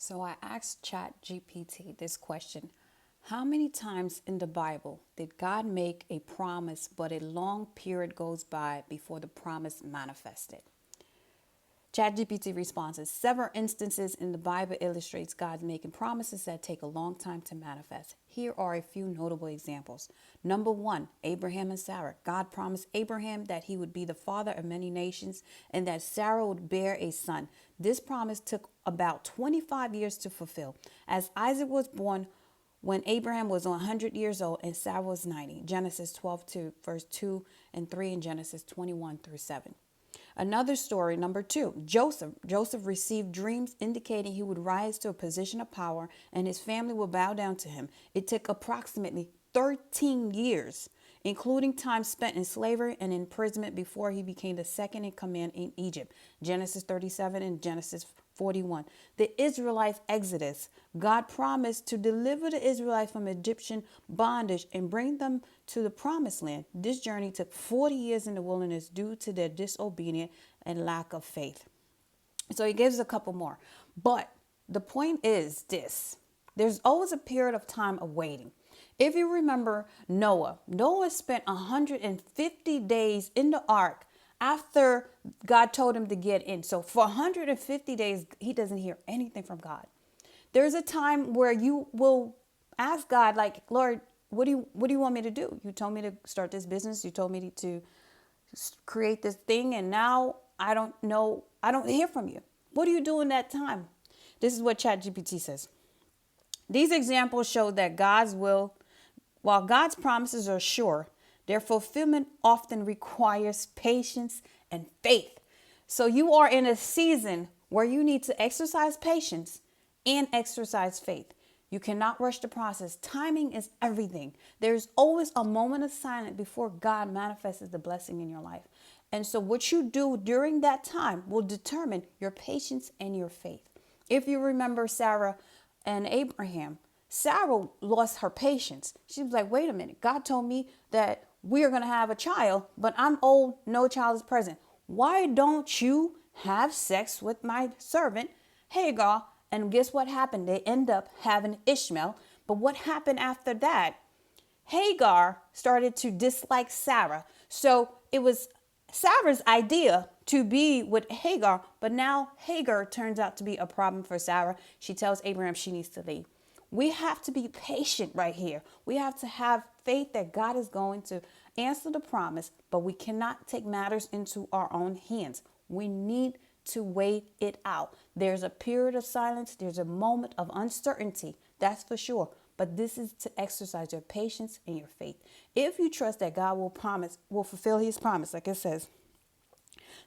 So I asked ChatGPT this question. How many times in the Bible did God make a promise, but a long period goes by before the promise manifested? ChatGPT responds, several instances in the Bible illustrates God making promises that take a long time to manifest. Here are a few notable examples. Number one, Abraham and Sarah. God promised Abraham that he would be the father of many nations and that Sarah would bear a son. This promise took about 25 years to fulfill. As Isaac was born when Abraham was 100 years old and Sarah was 90. Genesis 12, verse 2 and 3 and Genesis 21 through 7. Another story, number two, Joseph. Joseph received dreams indicating he would rise to a position of power and his family will bow down to him. It took approximately 13 years, including time spent in slavery and imprisonment before he became the second in command in Egypt. Genesis 37 and Genesis 41. The Israelites' exodus. God promised to deliver the Israelites from Egyptian bondage and bring them to the promised land. This journey took 40 years in the wilderness due to their disobedience and lack of faith. So he gives a couple more. But the point is this. There's always a period of time of waiting. If you remember Noah spent 150 days in the ark after God told him to get in. So for 150 days, he doesn't hear anything from God. There's a time where you will ask God, like, Lord, what do you want me to do? You told me to start this business. You told me to create this thing. And now I don't know. I don't hear from you. What do you do in that time? This is what ChatGPT says. These examples show that while God's promises are sure, their fulfillment often requires patience and faith. So you are in a season where you need to exercise patience and exercise faith. You cannot rush the process. Timing is everything. There's always a moment of silence before God manifests the blessing in your life. And so what you do during that time will determine your patience and your faith. If you remember Sarah and Abraham, Sarah lost her patience. She was like, wait a minute. God told me that we are going to have a child, but I'm old. No child is present. Why don't you have sex with my servant, Hagar? And guess what happened? They end up having Ishmael. But what happened after that? Hagar started to dislike Sarah. So it was Sarah's idea to be with Hagar, but now Hagar turns out to be a problem for Sarah. She tells Abraham she needs to leave. We have to be patient right here. We have to have faith that God is going to answer the promise, but we cannot take matters into our own hands. We need to wait it out. There's a period of silence. There's a moment of uncertainty. That's for sure. But this is to exercise your patience and your faith. If you trust that God will fulfill his promise, like it says,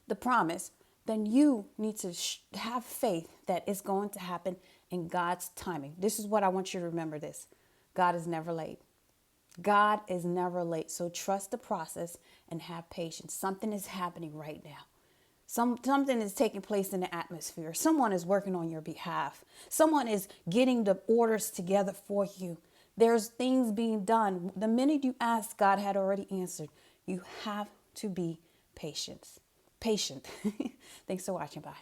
the promise, then you need to have faith that it's going to happen in God's timing. This is what I want you to remember this. God is never late. God is never late. So trust the process and have patience. Something is happening right now. Something is taking place in the atmosphere. Someone is working on your behalf. Someone is getting the orders together for you. There's things being done. The minute you ask, God had already answered. You have to be patient. Thanks for watching. Bye.